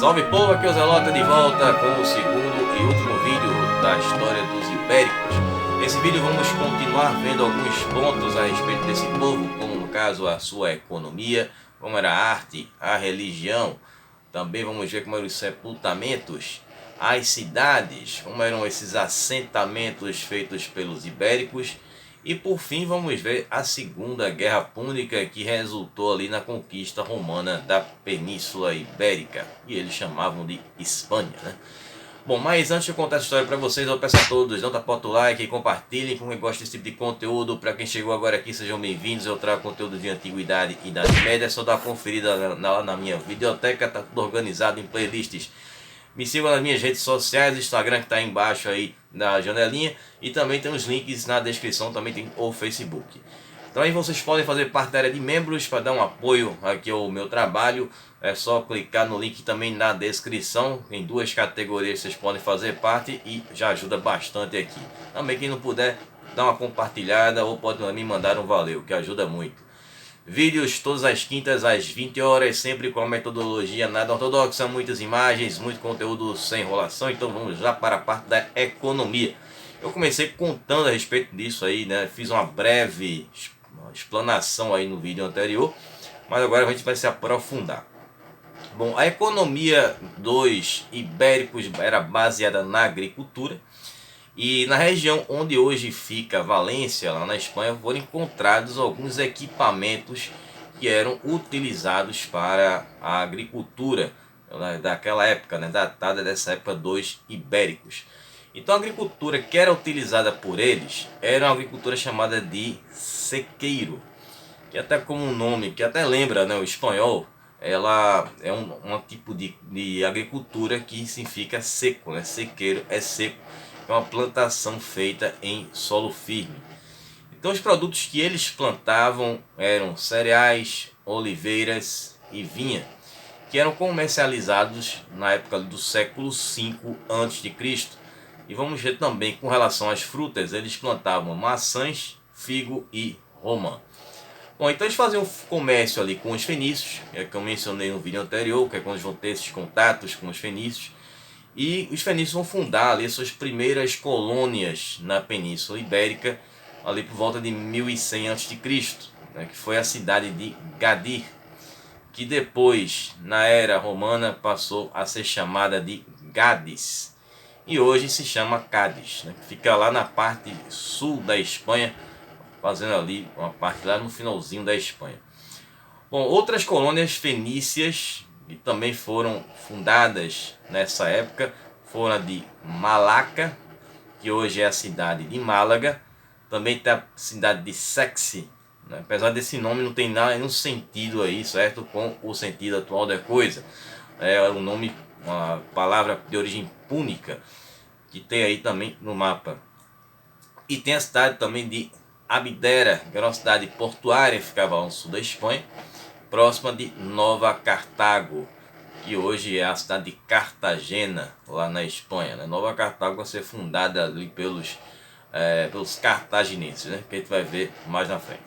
Salve povo, aqui é o Zelota de volta com o segundo e último vídeo da história dos Ibéricos. Nesse vídeo vamos continuar vendo alguns pontos a respeito desse povo, como no caso a sua economia, como era a arte, a religião. Também vamos ver como eram os sepultamentos, as cidades, como eram esses assentamentos feitos pelos ibéricos. E por fim vamos ver a Segunda Guerra Púnica, que resultou ali na conquista romana da Península Ibérica, e eles chamavam de Espanha, né? Bom, mas antes de eu contar essa história para vocês, eu peço a todos, não tapotem o like e compartilhem com quem gosta desse tipo de conteúdo. Para quem chegou agora aqui, sejam bem-vindos. Eu trago conteúdo de antiguidade e idade média. É só dar uma conferida na minha videoteca, tá tudo organizado em playlists. Me sigam nas minhas redes sociais, o Instagram que está aí embaixo aí na janelinha, e também tem os links na descrição, também tem o Facebook. Então aí vocês podem fazer parte da área de membros para dar um apoio aqui ao meu trabalho. É só clicar no link também na descrição. Em duas categorias vocês podem fazer parte e já ajuda bastante aqui. Também quem não puder, dá uma compartilhada ou pode me mandar um valeu, que ajuda muito. Vídeos todas as quintas às 20 horas, sempre com a metodologia nada ortodoxa, muitas imagens, muito conteúdo sem enrolação. Então vamos já para a parte da economia. Eu comecei contando a respeito disso aí, né? Fiz uma breve explanação aí no vídeo anterior, mas agora a gente vai se aprofundar. Bom, a economia dos ibéricos era baseada na agricultura. E na região onde hoje fica Valência, lá na Espanha, foram encontrados alguns equipamentos que eram utilizados para a agricultura daquela época, né, datada dessa época dos ibéricos. Então a agricultura que era utilizada por eles era uma agricultura chamada de sequeiro, que até como um nome, que até lembra, né, o espanhol, ela é um tipo de agricultura que significa seco, né? Sequeiro é seco. É uma plantação feita em solo firme. Então os produtos que eles plantavam eram cereais, oliveiras e vinha, que eram comercializados na época do século V a.C. E vamos ver também com relação às frutas, eles plantavam maçãs, figo e romã. Bom, então eles faziam comércio ali com os fenícios, que eu mencionei no vídeo anterior, que é quando eles vão ter esses contatos com os fenícios. E os fenícios vão fundar ali suas primeiras colônias na Península Ibérica, ali por volta de 1100 a.C., né, que foi a cidade de Gadir, que depois, na era romana, passou a ser chamada de Gades, e hoje se chama Cádiz, né, que fica lá na parte sul da Espanha, fazendo ali uma parte lá no finalzinho da Espanha. Bom, outras colônias fenícias que também foram fundadas nessa época foram a de Malaca, que hoje é a cidade de Málaga. Também tem a cidade de Sexe, né? Apesar desse nome não tem nenhum sentido aí, certo? Com o sentido atual da coisa. É um nome, uma palavra de origem púnica, que tem aí também no mapa. E tem a cidade também de Abdera, que era uma cidade portuária que ficava ao sul da Espanha, próxima de Nova Cartago, que hoje é a cidade de Cartagena, lá na Espanha, né? Nova Cartago vai ser fundada ali pelos cartaginenses, né? Que a gente vai ver mais na frente.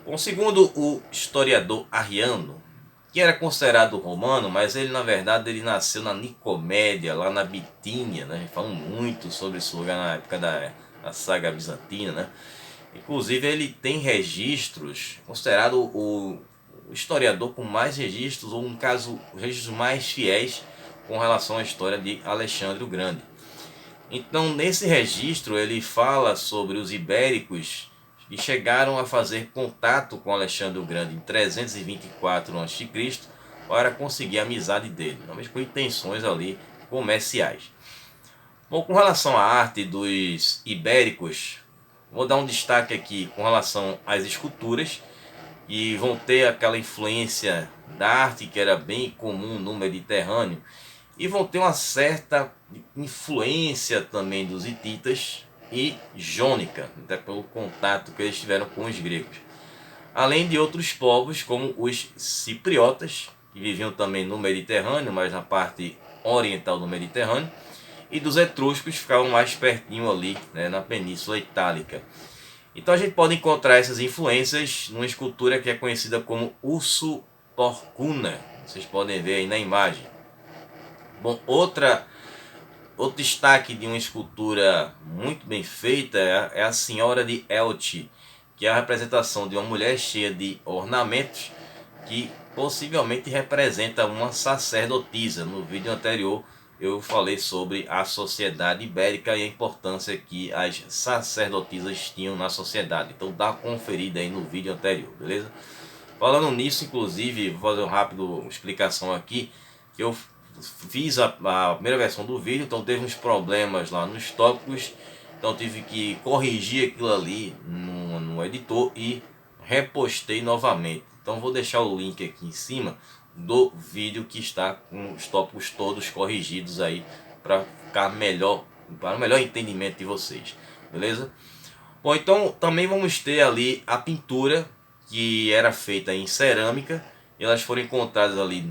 Bom, segundo o historiador Arriano, que era considerado romano, mas ele na verdade ele nasceu na Nicomédia, lá na Bitínia, né? Falam muito sobre esse lugar na época da saga bizantina, né? Inclusive ele tem registros, considerado o historiador com mais registros, ou no caso, registros mais fiéis com relação à história de Alexandre o Grande. Então nesse registro ele fala sobre os ibéricos que chegaram a fazer contato com Alexandre o Grande em 324 a.C. para conseguir a amizade dele, mas com intenções ali comerciais. Bom, com relação à arte dos ibéricos, vou dar um destaque aqui com relação às esculturas, e vão ter aquela influência da arte que era bem comum no Mediterrâneo, e vão ter uma certa influência também dos hititas e jônica, até pelo contato que eles tiveram com os gregos, além de outros povos como os cipriotas, que viviam também no Mediterrâneo, mas na parte oriental do Mediterrâneo, e dos etruscos, que ficavam mais pertinho ali, né, na Península Itálica. Então a gente pode encontrar essas influências numa escultura que é conhecida como Urso Porcuna. Vocês podem ver aí na imagem. Bom, outro destaque de uma escultura muito bem feita é a Senhora de Elche, que é a representação de uma mulher cheia de ornamentos que possivelmente representa uma sacerdotisa. No vídeo anterior eu falei sobre a sociedade ibérica e a importância que as sacerdotisas tinham na sociedade. Então dá uma conferida aí no vídeo anterior, beleza? Falando nisso, inclusive, vou fazer uma rápida explicação aqui, que eu fiz a primeira versão do vídeo, então teve uns problemas lá nos tópicos, então tive que corrigir aquilo ali no editor e repostei novamente. Então vou deixar o link aqui em cima do vídeo que está com os tópicos todos corrigidos aí para ficar melhor, para o melhor entendimento de vocês, beleza? Bom, então também vamos ter ali a pintura que era feita em cerâmica. Elas foram encontradas ali,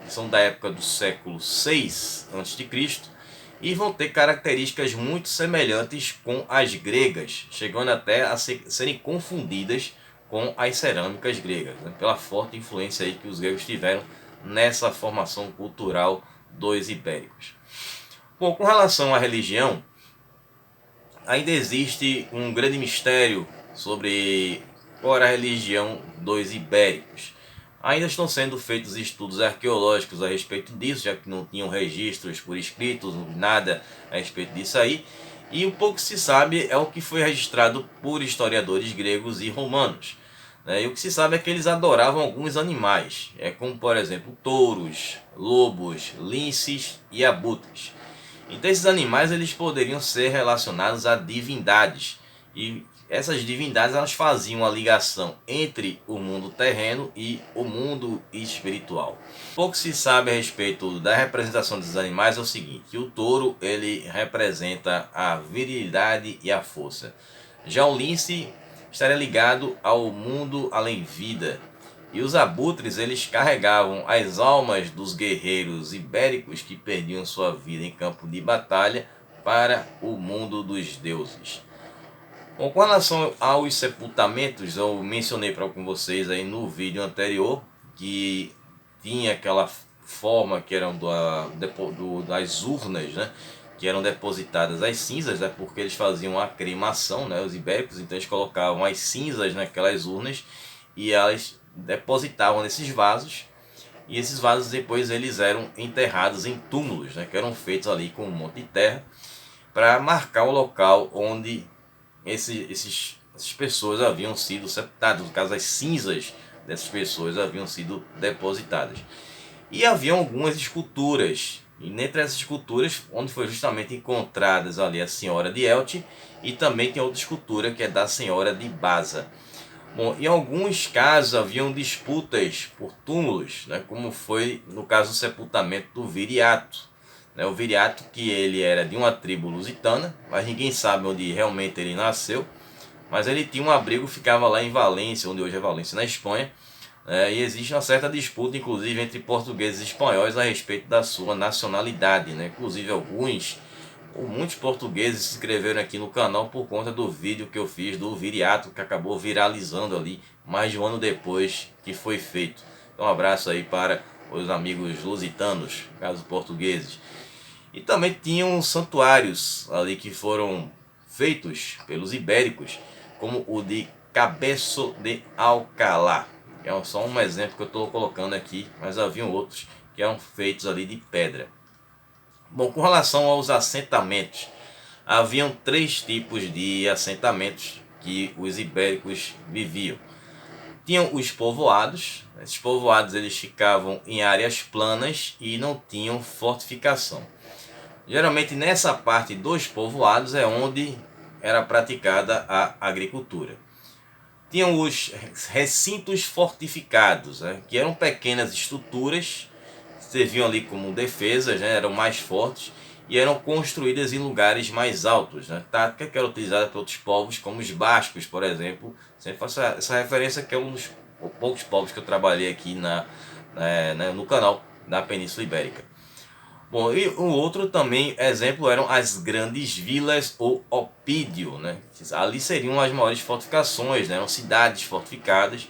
são da época do século 6 a.C. e vão ter características muito semelhantes com as gregas, chegando até a serem confundidas com as cerâmicas gregas, né? Pela forte influência aí que os gregos tiveram nessa formação cultural dos ibéricos. Bom, com relação à religião, ainda existe um grande mistério sobre qual era a religião dos ibéricos. Ainda estão sendo feitos estudos arqueológicos a respeito disso, já que não tinham registros por escritos, nada a respeito disso aí. E o pouco que se sabe é o que foi registrado por historiadores gregos e romanos. E o que se sabe é que eles adoravam alguns animais, como por exemplo touros, lobos, linces e abutres. Então esses animais eles poderiam ser relacionados a divindades, e essas divindades elas faziam a ligação entre o mundo terreno e o mundo espiritual. Pouco se sabe a respeito da representação desses animais é o seguinte: que o touro ele representa a virilidade e a força. Já o lince estaria ligado ao mundo além vida. E os abutres eles carregavam as almas dos guerreiros ibéricos que perdiam sua vida em campo de batalha para o mundo dos deuses. Bom, com relação aos sepultamentos, eu mencionei com vocês aí no vídeo anterior que tinha aquela forma que eram das urnas, né, que eram depositadas as cinzas, porque eles faziam a cremação, os ibéricos, então eles colocavam as cinzas naquelas urnas e elas depositavam nesses vasos, e esses vasos depois eles eram enterrados em túmulos, que eram feitos ali com um monte de terra para marcar o local onde essas pessoas haviam sido sepultadas, no caso as cinzas dessas pessoas haviam sido depositadas. E havia algumas esculturas, e dentre essas esculturas onde foi justamente encontradas ali a Senhora de Elche, e também tem outra escultura que é da Senhora de Baza. Bom, em alguns casos haviam disputas por túmulos, como foi no caso do sepultamento do Viriato. O Viriato, que ele era de uma tribo lusitana, mas ninguém sabe onde realmente ele nasceu, mas ele tinha um abrigo, ficava lá em Valência, onde hoje é Valência, na Espanha, e existe uma certa disputa, inclusive, entre portugueses e espanhóis a respeito da sua nacionalidade, Inclusive muitos portugueses se inscreveram aqui no canal por conta do vídeo que eu fiz do Viriato, que acabou viralizando ali mais de um ano depois que foi feito. Então um abraço aí para os amigos lusitanos, caso portugueses. E também tinham santuários ali que foram feitos pelos ibéricos, como o de Cabeço de Alcalá. É só um exemplo que eu estou colocando aqui, mas haviam outros que eram feitos ali de pedra. Bom, com relação aos assentamentos, haviam 3 tipos de assentamentos que os ibéricos viviam. Tinham os povoados. Esses povoados eles ficavam em áreas planas e não tinham fortificação. Geralmente nessa parte dos povoados é onde era praticada a agricultura. Tinham os recintos fortificados, que eram pequenas estruturas, serviam ali como defesas, eram mais fortes e eram construídas em lugares mais altos. Tática que era utilizada por outros povos, como os bascos, por exemplo. Sempre faço essa referência, que é um dos poucos povos que eu trabalhei aqui no canal da Península Ibérica. Bom, e o outro também exemplo eram as grandes vilas ou opídio, Ali seriam as maiores fortificações, eram cidades fortificadas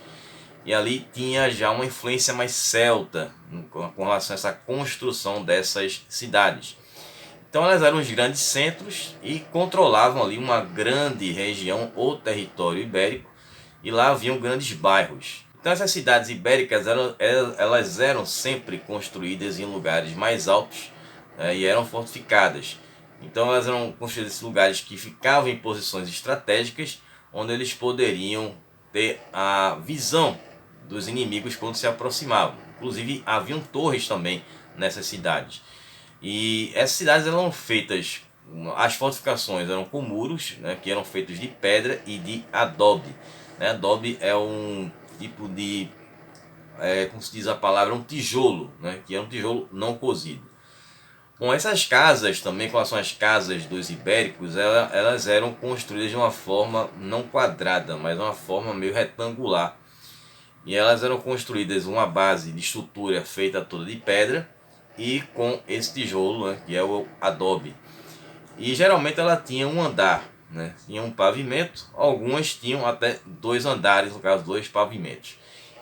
e ali tinha já uma influência mais celta com relação a essa construção dessas cidades. Então elas eram os grandes centros e controlavam ali uma grande região ou território ibérico, e lá haviam grandes bairros. Então essas cidades ibéricas elas eram sempre construídas em lugares mais altos, e eram fortificadas. Então elas eram construídas em lugares que ficavam em posições estratégicas, onde eles poderiam ter a visão dos inimigos quando se aproximavam. Inclusive haviam torres também nessas cidades. E essas cidades eram feitas, as fortificações eram com muros, né, que eram feitos de pedra e de adobe. Né? Adobe é um tipo de, como se diz a palavra, um tijolo, né, que é um tijolo não cozido. Bom, essas casas também, com relação às casas dos ibéricos, elas eram construídas de uma forma não quadrada, mas uma forma meio retangular. E elas eram construídas uma base de estrutura feita toda de pedra e com esse tijolo, né, que é o adobe. E geralmente ela tinha um andar, né, tinha um pavimento, algumas tinham até 2 andares, no caso 2 pavimentos.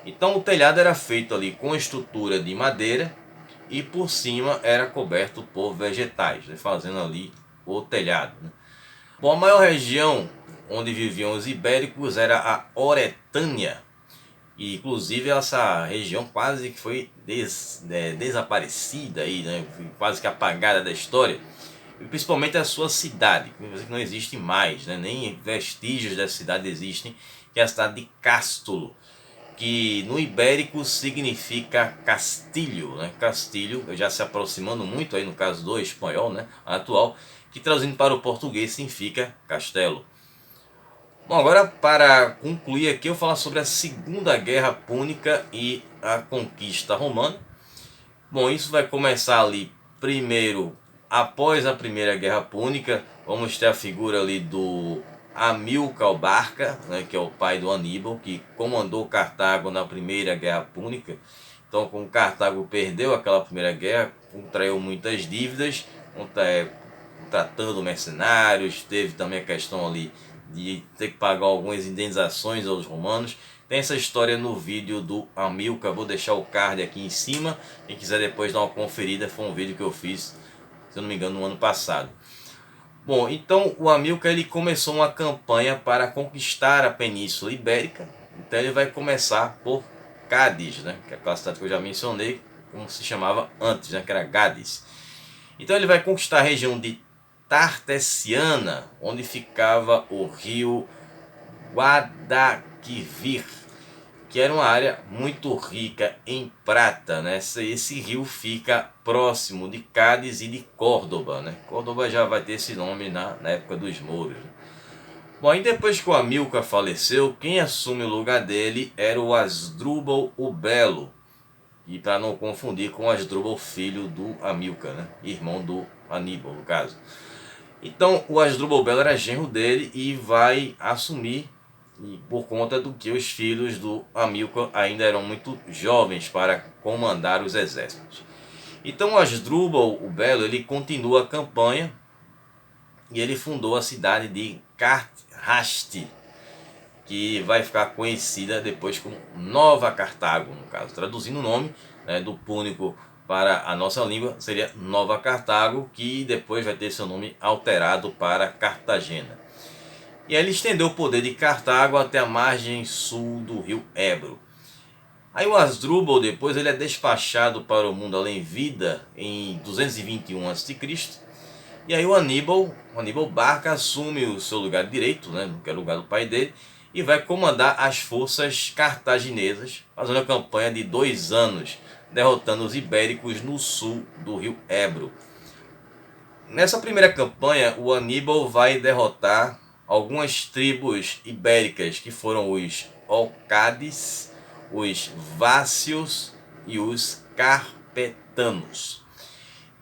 Então o telhado era feito ali com estrutura de madeira e por cima era coberto por vegetais, né, fazendo ali o telhado. Né. Bom, a maior região onde viviam os ibéricos era a Oretânia. E inclusive essa região quase que foi desaparecida aí, né? Quase que apagada da história. E principalmente a sua cidade, que não existe mais, né? Nem vestígios dessa cidade existem, que é a cidade de Cástulo, que no ibérico significa castilho, né? Castilho, já se aproximando muito aí no caso do espanhol, né? Atual, que traduzindo para o português significa castelo. Bom, agora para concluir aqui eu vou falar sobre a Segunda Guerra Púnica e a conquista romana. Bom, isso vai começar ali primeiro, após a Primeira Guerra Púnica, vamos ter a figura ali do Hamilcar Barca, né, que é o pai do Aníbal, que comandou Cartago na Primeira Guerra Púnica. Então, como Cartago perdeu aquela Primeira Guerra, contraiu muitas dívidas, contratando mercenários, teve também a questão ali de ter que pagar algumas indenizações aos romanos. Tem essa história no vídeo do Hamilcar, vou deixar o card aqui em cima, quem quiser depois dar uma conferida, foi um vídeo que eu fiz, se eu não me engano, no ano passado. Bom, então o Hamilcar ele começou uma campanha para conquistar a Península Ibérica. Então ele vai começar por Cádiz, né, que é aquela cidade que eu já mencionei, como se chamava antes, né, que era Gades. Então ele vai conquistar a região de Tartessiana, onde ficava o rio Guadalquivir, que era uma área muito rica em prata, né? Esse rio fica próximo de Cádiz e de Córdoba, né? Córdoba já vai ter esse nome na época dos mouros. Né? Bom, e depois que o Hamilcar faleceu, quem assume o lugar dele era o Asdrúbal o Belo, e para não confundir com Asdrúbal, filho do Hamilcar, né? Irmão do Aníbal, no caso. Então o Asdrúbal Belo era genro dele e vai assumir, e por conta do que os filhos do Hamilcar ainda eram muito jovens para comandar os exércitos. Então o Asdrúbal o Belo ele continua a campanha e ele fundou a cidade de Carthage, que vai ficar conhecida depois como Nova Cartago, no caso, traduzindo o nome, né, do púnico para a nossa língua seria Nova Cartago, que depois vai ter seu nome alterado para Cartagena. E aí ele estendeu o poder de Cartago até a margem sul do rio Ebro. Aí o Asdrúbal depois ele é despachado para o mundo além-vida em 221 a.C. E aí o Aníbal Barca assume o seu lugar de direito, né, que é o lugar do pai dele, e vai comandar as forças cartaginesas, fazendo a campanha de 2 anos, derrotando os ibéricos no sul do rio Ebro. Nessa primeira campanha, o Aníbal vai derrotar algumas tribos ibéricas, que foram os Orcades, os Vácios e os Carpetanos.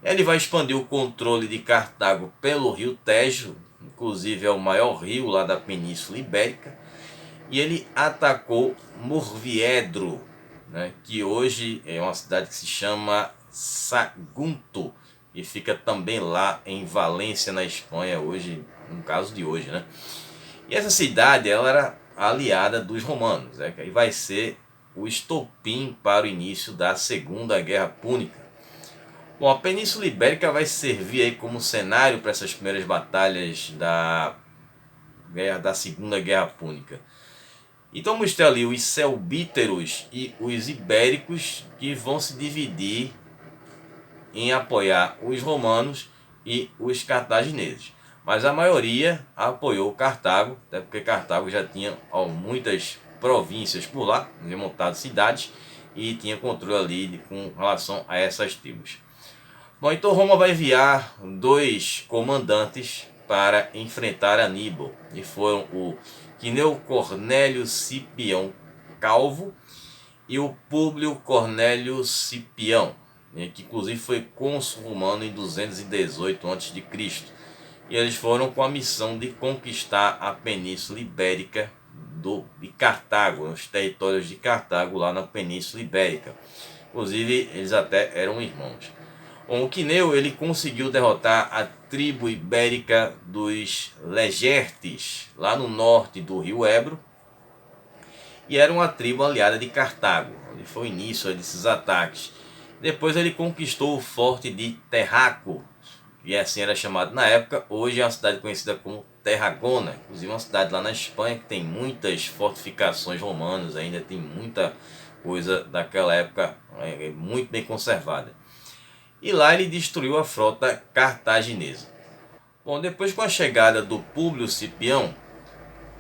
Ele vai expandir o controle de Cartago pelo rio Tejo, inclusive é o maior rio lá da Península Ibérica, e ele atacou Murviedro, né, que hoje é uma cidade que se chama Sagunto, e fica também lá em Valência, na Espanha, hoje, no caso de hoje, né? E essa cidade ela era aliada dos romanos, né? Que aí vai ser o estopim para o início da Segunda Guerra Púnica. Bom, a Península Ibérica vai servir aí como cenário para essas primeiras batalhas da Segunda Guerra Púnica. Então vamos ter ali os selbíteros e os ibéricos, que vão se dividir em apoiar os romanos e os cartagineses. Mas a maioria apoiou Cartago, até porque Cartago já tinha muitas províncias por lá, montado cidades, e tinha controle ali com relação a essas tribos. Bom, então Roma vai enviar 2 comandantes para enfrentar Aníbal, e foram o Quineu Cornélio Cipião Calvo e o Públio Cornélio Cipião, que inclusive foi cônsul romano em 218 a.C. E eles foram com a missão de conquistar a Península Ibérica de Cartago, os territórios de Cartago lá na Península Ibérica. Inclusive eles até eram irmãos. O Quineu ele conseguiu derrotar a tribo ibérica dos Legertes, lá no norte do rio Ebro, e era uma tribo aliada de Cartago. Ele foi o início desses ataques. Depois ele conquistou o forte de Terraco, e assim era chamado na época. Hoje é uma cidade conhecida como Tarragona, inclusive uma cidade lá na Espanha que tem muitas fortificações romanas, ainda tem muita coisa daquela época muito bem conservada. E lá ele destruiu a frota cartaginesa. Bom, depois com a chegada do Públio Cipião,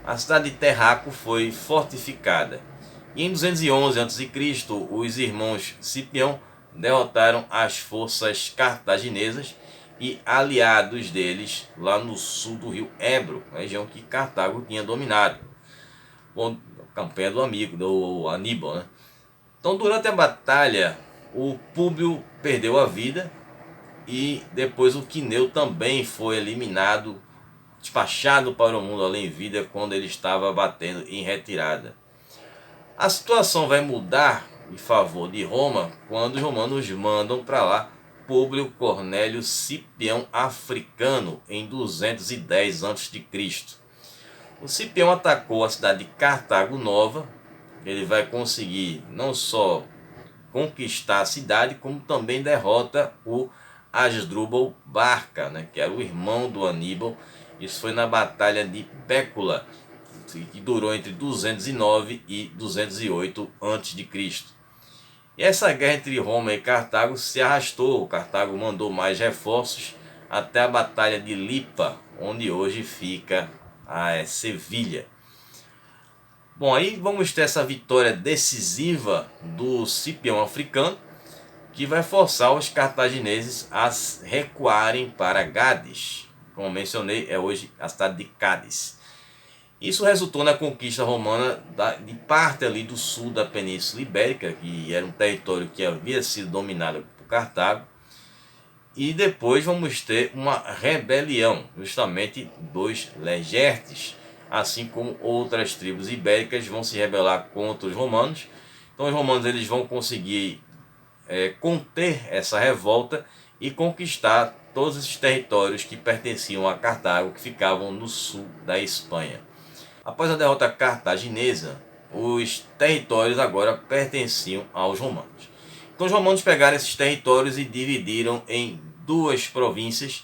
a cidade de Terraco foi fortificada. E em 211 a.C., os irmãos Cipião derrotaram as forças cartaginesas e aliados deles lá no sul do rio Ebro, região que Cartago tinha dominado. Bom, a campanha do Aníbal, né? Então, durante a batalha, o Públio perdeu a vida e depois o Quineu também foi eliminado, despachado para o mundo além vida quando ele estava batendo em retirada. A situação vai mudar em favor de Roma quando os romanos mandam para lá Públio Cornélio Cipião Africano em 210 a.C. O Cipião atacou a cidade de Cartago Nova. Ele vai conseguir não só conquistar a cidade, como também derrota o Asdrúbal Barca, que era o irmão do Aníbal. Isso foi na Batalha de Pécula, que durou entre 209 e 208 a.C. E essa guerra entre Roma e Cartago se arrastou. Cartago mandou mais reforços até a Batalha de Lipa, onde hoje fica a Sevilha. Bom, aí vamos ter essa vitória decisiva do Cipião Africano, que vai forçar os cartagineses a recuarem para Gades. Como mencionei, é hoje a cidade de Cádiz. Isso resultou na conquista romana de parte ali do sul da Península Ibérica, que era um território que havia sido dominado por Cartago. E depois vamos ter uma rebelião, justamente dos Legertes, assim como outras tribos ibéricas vão se rebelar contra os romanos. Então os romanos eles vão conseguir conter essa revolta e conquistar todos esses territórios que pertenciam a Cartago, que ficavam no sul da Espanha. Após a derrota cartaginesa, os territórios agora pertenciam aos romanos. Então os romanos pegaram esses territórios e dividiram em 2 províncias,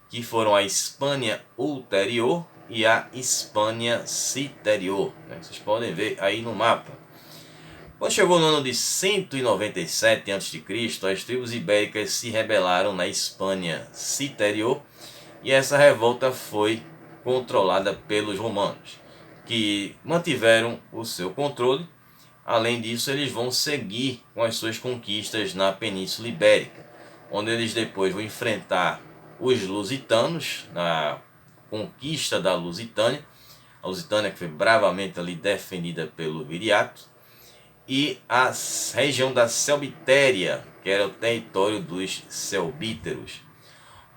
que foram a Hispânia Ulterior e a Hispânia Citerior. Vocês podem ver aí no mapa. Quando chegou no ano de 197 a.C., as tribos ibéricas se rebelaram na Hispânia Citerior e essa revolta foi controlada pelos romanos, que mantiveram o seu controle. Além disso, eles vão seguir com as suas conquistas na Península Ibérica, onde eles depois vão enfrentar os lusitanos na conquista da Lusitânia. A Lusitânia que foi bravamente ali defendida pelo Viriato, e a região da Selbitéria, que era o território dos selbíteros.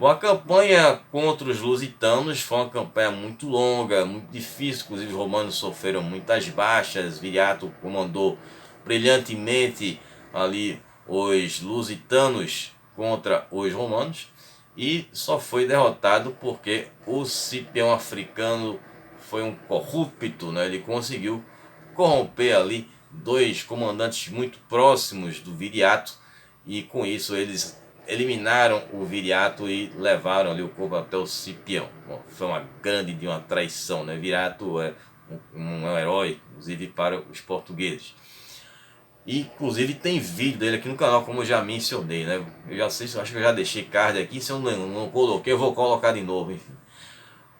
Bom, a campanha contra os lusitanos foi uma campanha muito longa, muito difícil. Inclusive os romanos sofreram muitas baixas. Viriato comandou brilhantemente ali os lusitanos contra os romanos e só foi derrotado porque o Cipião Africano foi um corrupto, Ele conseguiu corromper ali dois comandantes muito próximos do Viriato, e com isso eles eliminaram o Viriato e levaram ali o corpo até o Cipião. Bom, foi uma grande de uma traição, né? Viriato é um herói, inclusive para os portugueses. E, inclusive tem vídeo dele aqui no canal, como eu já mencionei, né? Eu já sei, acho que eu já deixei card aqui, se eu não coloquei, eu vou colocar de novo, enfim.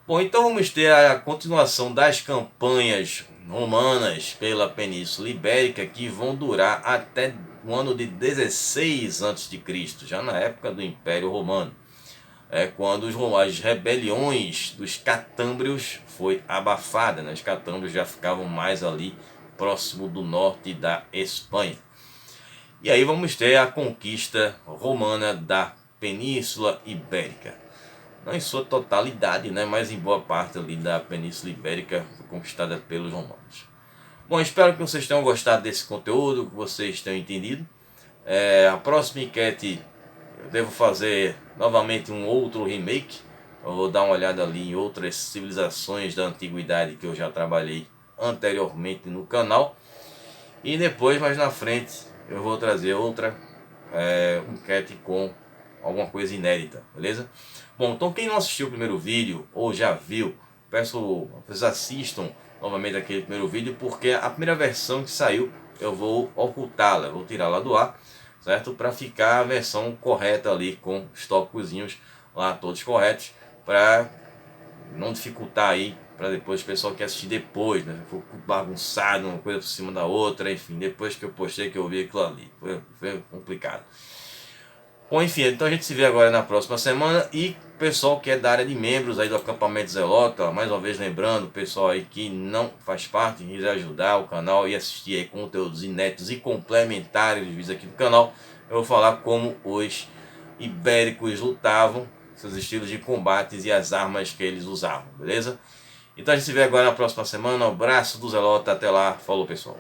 Bom, então vamos ter a continuação das campanhas romanas pela Península Ibérica, que vão durar até o ano de 16 a.C., já na época do Império Romano. Quando as rebeliões dos catâmbrios foi abafada, né? Os catâmbrios já ficavam mais ali próximo do norte da Espanha. E aí vamos ter a conquista romana da Península Ibérica. Não em sua totalidade, né? Mas em boa parte ali da Península Ibérica foi conquistada pelos romanos. Bom, espero que vocês tenham gostado desse conteúdo, que vocês tenham entendido. A próxima enquete eu devo fazer novamente um outro remake. Eu vou dar uma olhada ali em outras civilizações da antiguidade que eu já trabalhei anteriormente no canal. E depois, mais na frente, eu vou trazer outra enquete com alguma coisa inédita, beleza? Bom, então quem não assistiu o primeiro vídeo ou já viu, peço que vocês assistam novamente aquele primeiro vídeo, porque a primeira versão que saiu eu vou ocultá-la, vou tirá-la do ar, certo? Para ficar a versão correta ali, com os tópicozinhos lá todos corretos, para não dificultar aí, para depois o pessoal que assistir depois, né? Ficou bagunçado, uma coisa por cima da outra, enfim, depois que eu postei que eu vi aquilo ali, foi complicado. Bom, enfim, então a gente se vê agora na próxima semana. E o pessoal que é da área de membros aí do acampamento Zelota, mais uma vez lembrando, o pessoal aí que não faz parte, quiser ajudar o canal e assistir aí conteúdos inéditos e complementares de vídeos aqui do canal, eu vou falar como os ibéricos lutavam, seus estilos de combates e as armas que eles usavam, beleza? Então a gente se vê agora na próxima semana. Um abraço do Zelota, até lá, falou pessoal.